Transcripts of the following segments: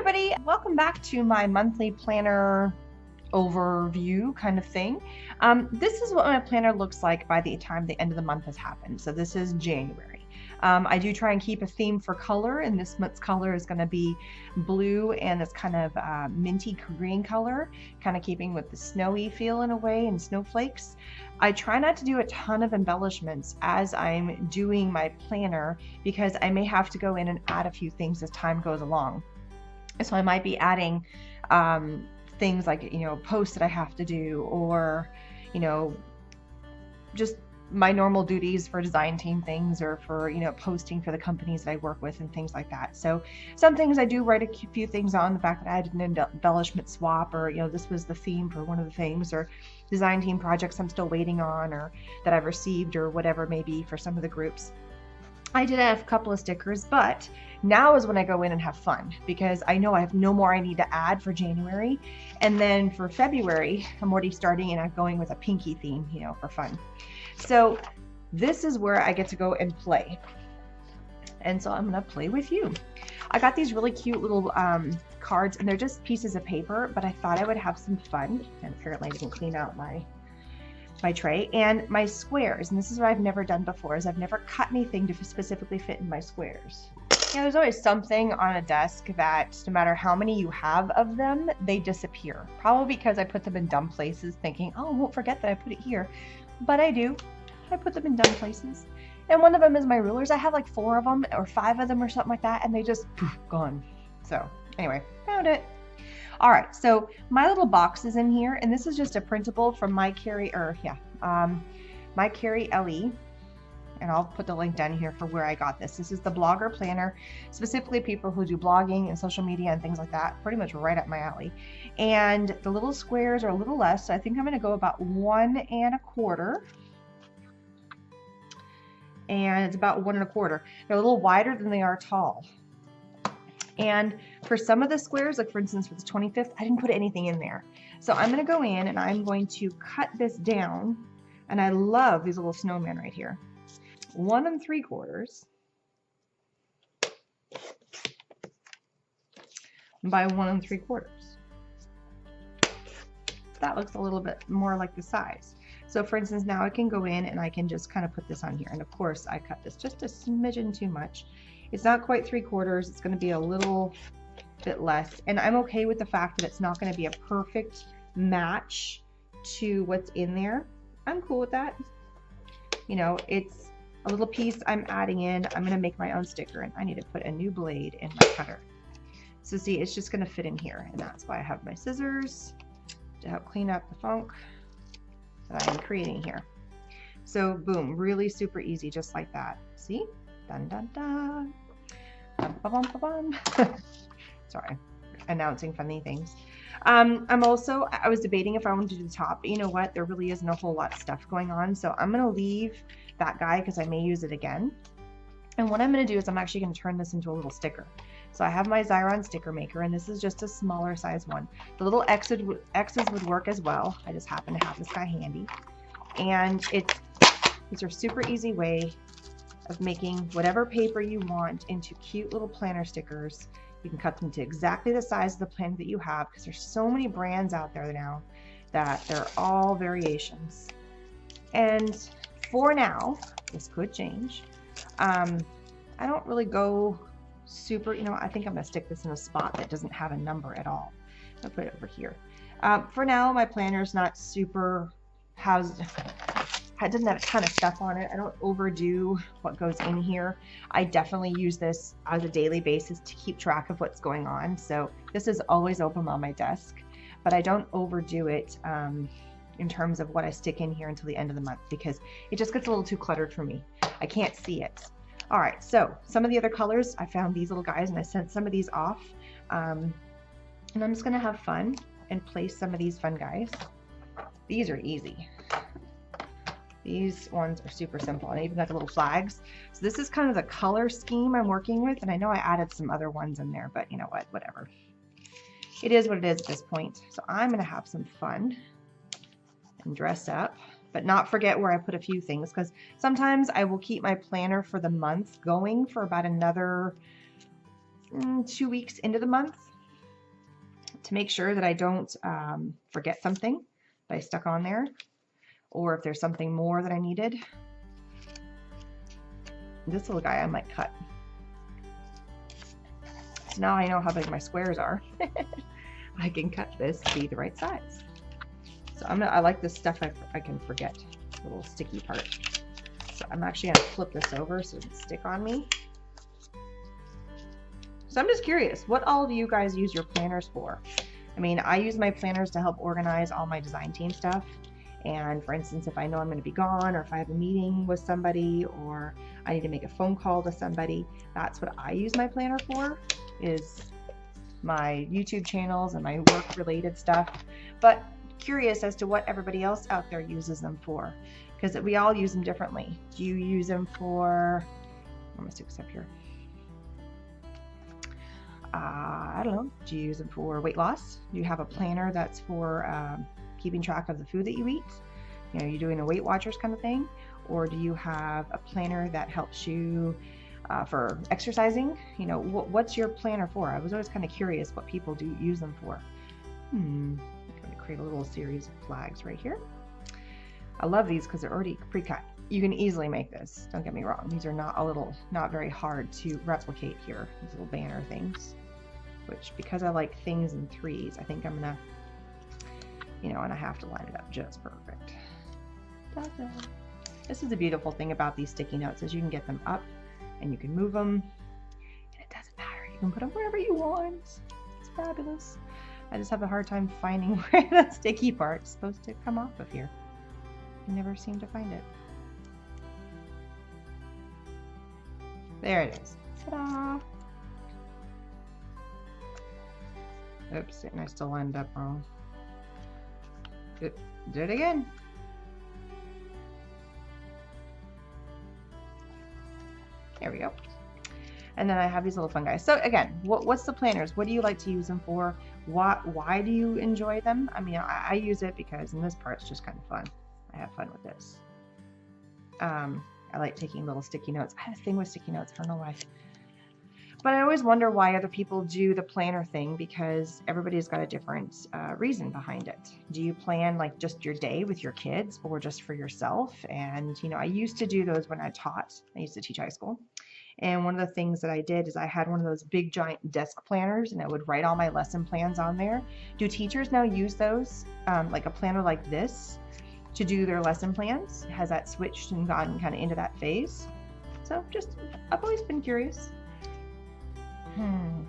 everybody, welcome back to my monthly planner overview kind of thing. This is what my planner looks like by the time the end of the month has happened. So this is January. I do try and keep a theme for color, and this month's color is going to be blue and this kind of minty green color, kind of keeping with the snowy feel in a way and snowflakes. I try not to do a ton of embellishments as I'm doing my planner because I may have to go in and add a few things as time goes along. So I might be adding things like, posts that I have to do, or, just my normal duties for design team things, or for, posting for the companies that I work with and things like that. So some things I do write a few things on, the fact that I did an embellishment swap, or, this was the theme for one of the things, or design team projects I'm still waiting on, or that I've received, or whatever it may be for some of the groups. I did have a couple of stickers, but now is when I go in and have fun, because I know I have no more I need to add for January. And then for February, I'm already starting and I'm going with a pinky theme, for fun. So this is where I get to go and play. And so I'm going to play with you. I got these really cute little cards, and they're just pieces of paper, but I thought I would have some fun. And apparently I didn't clean out my tray and my squares. And this is what I've never done before, is I've never cut anything to specifically fit in my squares. There's always something on a desk that no matter how many you have of them, they disappear. Probably because I put them in dumb places thinking, oh, I won't forget that I put it here. But I do. I put them in dumb places. And one of them is my rulers. I have like 4 of them or 5 of them or something like that, and they just poof, gone. So anyway, found it. All right, so my little box is in here, and this is just a printable from My Carrie LE, and I'll put the link down here for where I got this. This is the blogger planner, specifically people who do blogging and social media and things like that, pretty much right up my alley. And the little squares are a little less, so I think I'm going to go about 1 1/4. And it's about 1 1/4. They're a little wider than they are tall. And for some of the squares, like for instance for the 25th, I didn't put anything in there. So I'm going to go in and I'm going to cut this down. And I love these little snowmen right here. 1 3/4 by 1 3/4. That looks a little bit more like the size. So for instance, now I can go in and I can just kind of put this on here. And of course I cut this just a smidgen too much. It's not quite 3/4. It's going to be a little bit less. And I'm okay with the fact that it's not going to be a perfect match to what's in there. I'm cool with that. It's a little piece I'm adding in. I'm going to make my own sticker, and I need to put a new blade in my cutter. So see, it's just going to fit in here. And that's why I have my scissors to help clean up the funk that I'm creating here. So boom, really super easy, just like that. See? Dun dun dun. Bum, bum, bum, bum, bum. Sorry, announcing funny things. I was debating if I wanted to do the top, but you know what? There really isn't a whole lot of stuff going on. So I'm going to leave that guy because I may use it again. And what I'm going to do is I'm actually going to turn this into a little sticker. So I have my Xyron sticker maker, and this is just a smaller size one. The little X's would work as well. I just happen to have this guy handy. And these are super easy way of making whatever paper you want into cute little planner stickers. You can cut them to exactly the size of the planner that you have, because there's so many brands out there now that they're all variations. And for now, this could change. I don't really go super, I think I'm going to stick this in a spot that doesn't have a number at all. I'll put it over here. For now, my planner is not super it doesn't have a ton of stuff on it. I don't overdo what goes in here. I definitely use this as a daily basis to keep track of what's going on. So this is always open on my desk, but I don't overdo it in terms of what I stick in here until the end of the month, because it just gets a little too cluttered for me. I can't see it. All right, so some of the other colors, I found these little guys and I sent some of these off. And I'm just gonna have fun and place some of these fun guys. These are easy. These ones are super simple, and I even got the little flags. So this is kind of the color scheme I'm working with, and I know I added some other ones in there, but you know what, whatever. It is what it is at this point. So I'm gonna have some fun and dress up, but not forget where I put a few things, because sometimes I will keep my planner for the month going for about another 2 weeks into the month. to make sure that I don't forget something that I stuck on there, or if there's something more that I needed. This little guy I might cut. So now I know how big my squares are. I can cut this to be the right size. So I like this stuff I can forget, the little sticky part. So I'm actually gonna flip this over so it doesn't stick on me. So I'm just curious, what all do you guys use your planners for? I mean, I use my planners to help organize all my design team stuff. And for instance, if I know I'm going to be gone, or if I have a meeting with somebody, or I need to make a phone call to somebody, that's what I use my planner for, is my YouTube channels and my work related stuff. But curious as to what everybody else out there uses them for, because we all use them differently. Do you use them for, I'm gonna stick this up here. I don't know. Do you use them for weight loss? Do you have a planner that's for keeping track of the food that you eat? You know, you're doing a Weight Watchers kind of thing? Or do you have a planner that helps you for exercising? You know, what's your planner for? I was always kind of curious what people do use them for. I'm going to create a little series of flags right here. I love these because they're already pre-cut. You can easily make this, don't get me wrong. These are not very hard to replicate here, these little banner things. Which, because I like things in threes, I think I'm gonna, you know, and I have to line it up just perfect. Ta-da. This is the beautiful thing about these sticky notes, is you can get them up and you can move them, and it doesn't matter. You can put them wherever you want. It's fabulous. I just have a hard time finding where that sticky part's supposed to come off of here. I never seem to find it. There it is. Ta-da! Oops, and I still lined up wrong. Do it again. There we go. And then I have these little fun guys. So again, what's the planners? What do you like to use them for? Why do you enjoy them? I mean, I use it because, and this part's just kind of fun. I have fun with this. I like taking little sticky notes. I have a thing with sticky notes. I don't know why. But I always wonder why other people do the planner thing, because everybody's got a different reason behind it. Do you plan like just your day with your kids, or just for yourself? And, you know, I used to do those when I taught. I used to teach high school. And one of the things that I did is I had one of those big giant desk planners, and I would write all my lesson plans on there. Do teachers now use those, like a planner like this, to do their lesson plans? Has that switched and gotten kind of into that phase? So just, I've always been curious. All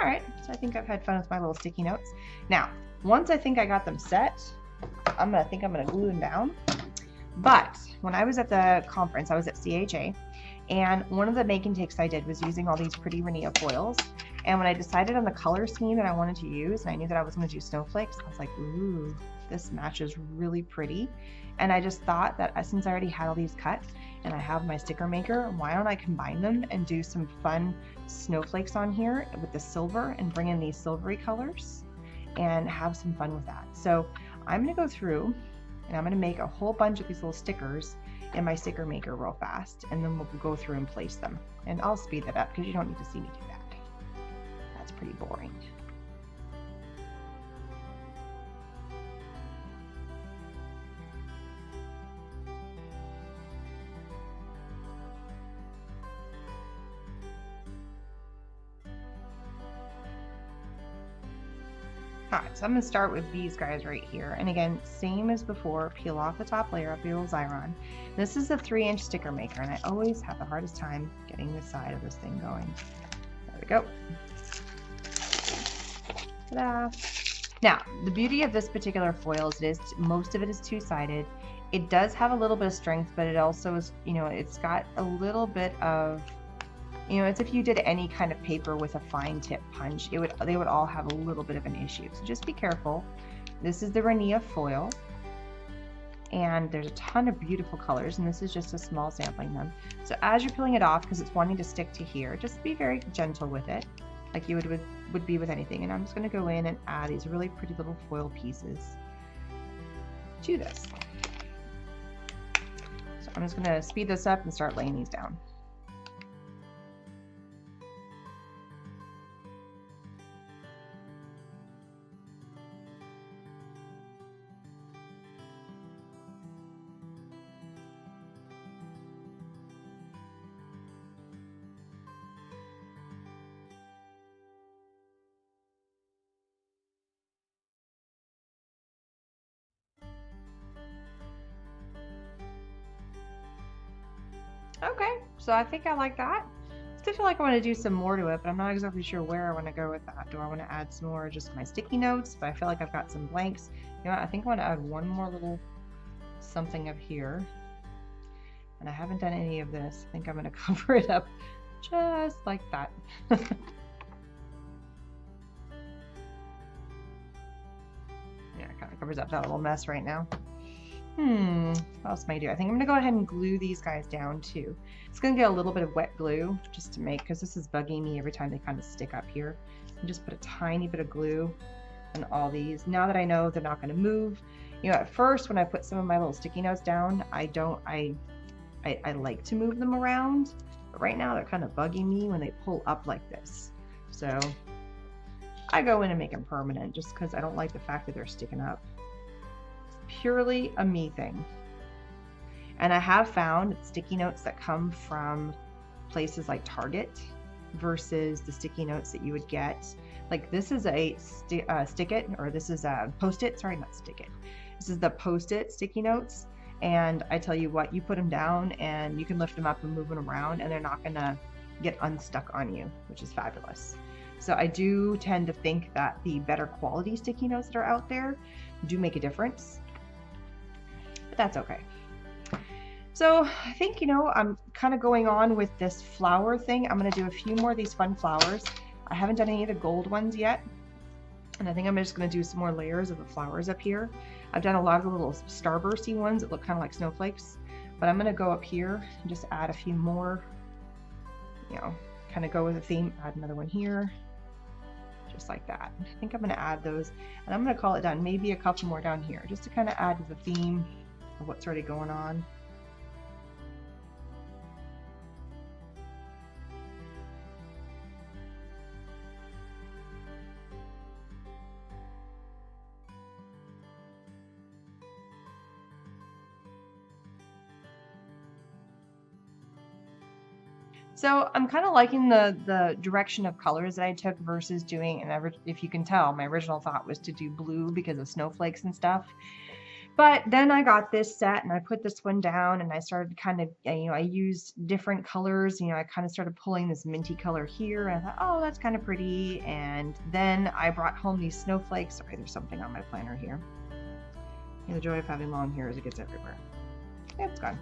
right, so I think I've had fun with my little sticky notes. Now, once I think I got them set, I'm gonna glue them down. But when I was at the conference, I was at CHA, and one of the make and takes I did was using all these pretty Renia foils. And when I decided on the color scheme that I wanted to use, and I knew that I was going to do snowflakes, I was like, ooh, this matches really pretty. And I just thought that since I already had all these cut and I have my sticker maker, why don't I combine them and do some fun snowflakes on here with the silver and bring in these silvery colors and have some fun with that. So I'm going to go through and I'm going to make a whole bunch of these little stickers in my sticker maker real fast, and then we'll go through and place them. And I'll speed that up because you don't need to see me do that. That's pretty boring. Alright, so I'm going to start with these guys right here. And again, same as before, peel off the top layer of the old Xyron. This is a 3-inch sticker maker, and I always have the hardest time getting the side of this thing going. There we go. Ta-da! Now, the beauty of this particular foil is most of it is two-sided. It does have a little bit of strength, but it also is, you know, it's got a little bit of, you know, it's if you did any kind of paper with a fine tip punch, they would all have a little bit of an issue. So just be careful. This is the Renia foil, and there's a ton of beautiful colors, and this is just a small sampling them. So as you're peeling it off, because it's wanting to stick to here, just be very gentle with it, like you would be with anything. And I'm just going to go in and add these really pretty little foil pieces to this. So I'm just going to speed this up and start laying these down. okay, so I think I like that. Still feel like I want to do some more to it, but I'm not exactly sure where I want to go with that. Do I want to add some more just my sticky notes? But I feel like I've got some blanks. You know what, I think I want to add one more little something up here. And I haven't done any of this. I think I'm going to cover it up just like that. Yeah, it kind of covers up that little mess right now. What else may I do? I think I'm going to go ahead and glue these guys down too. It's going to get a little bit of wet glue just to make, because this is bugging me every time they kind of stick up here. And just put a tiny bit of glue on all these. Now that I know they're not going to move. You know, at first when I put some of my little sticky notes down, I like to move them around. But right now they're kind of bugging me when they pull up like this. So I go in and make them permanent just because I don't like the fact that they're sticking up. Purely a me thing. And I have found sticky notes that come from places like Target versus the sticky notes that you would get. Like this is a stick-it, or this is a post-it, sorry, not stick-it. This is the post-it sticky notes. And I tell you what, you put them down and you can lift them up and move them around and they're not gonna get unstuck on you, which is fabulous. So I do tend to think that the better quality sticky notes that are out there do make a difference. That's okay. So I think, you know, I'm kind of going on with this flower thing. I'm going to do a few more of these fun flowers. I haven't done any of the gold ones yet. And I think I'm just going to do some more layers of the flowers up here. I've done a lot of the little starbursty ones that look kind of like snowflakes. But I'm going to go up here and just add a few more, you know, kind of go with the theme. Add another one here. Just like that. I think I'm going to add those. And I'm going to call it done. Maybe a couple more down here just to kind of add to the theme of what's already going on. So I'm kind of liking the direction of colors that I took versus doing, and if you can tell, my original thought was to do blue because of snowflakes and stuff. But then I got this set and I put this one down and I started kind of, you know, I used different colors. You know, I kind of started pulling this minty color here and I thought, oh, that's kind of pretty. And then I brought home these snowflakes. Sorry, there's something on my planner here. And the joy of having long hair is it gets everywhere. It's gone.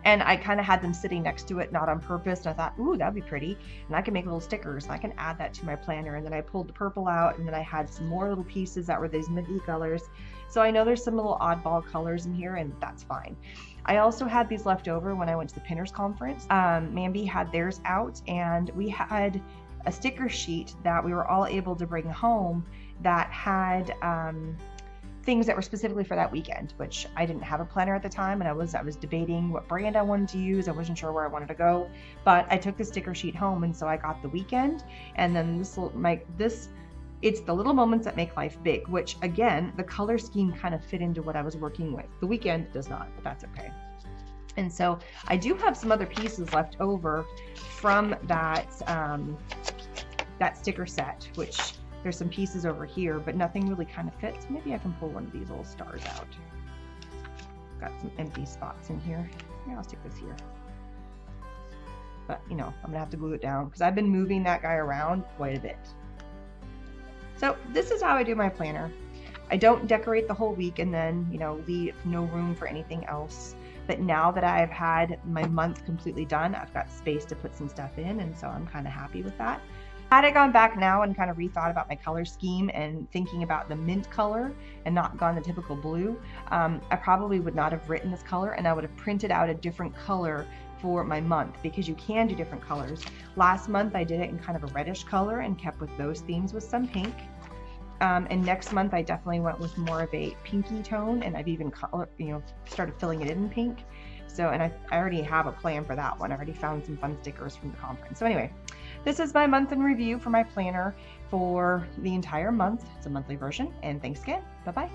And I kind of had them sitting next to it, not on purpose. And I thought, ooh, that'd be pretty. And I can make little stickers and I can add that to my planner. And then I pulled the purple out and then I had some more little pieces that were these minty colors. So I know there's some little oddball colors in here and that's fine. I also had these left over when I went to the Pinners Conference. Mambi had theirs out and we had a sticker sheet that we were all able to bring home that had things that were specifically for that weekend, which I didn't have a planner at the time, and I was debating what brand I wanted to use. I wasn't sure where I wanted to go, but I took the sticker sheet home, and so I got the weekend, and then it's the little moments that make life big, which again, the color scheme kind of fit into what I was working with. The weekend does not, but that's okay. And so I do have some other pieces left over from that that sticker set, which there's some pieces over here, but nothing really kind of fits. Maybe I can pull one of these little stars out. Got some empty spots in here. Yeah, I'll stick this here. But, you know, I'm gonna have to glue it down because I've been moving that guy around quite a bit. So this is how I do my planner. I don't decorate the whole week and then, you know, leave no room for anything else. But now that I've had my month completely done, I've got space to put some stuff in, and so I'm kind of happy with that. Had I gone back now and kind of rethought about my color scheme and thinking about the mint color and not gone the typical blue, I probably would not have written this color, and I would have printed out a different color for my month because you can do different colors. Last month I did it in kind of a reddish color and kept with those themes with some pink. And next month I definitely went with more of a pinky tone, and I've even started filling it in pink. So, and I already have a plan for that one. I already found some fun stickers from the conference. So anyway, this is my month in review for my planner for the entire month. It's a monthly version, and thanks again. Bye-bye.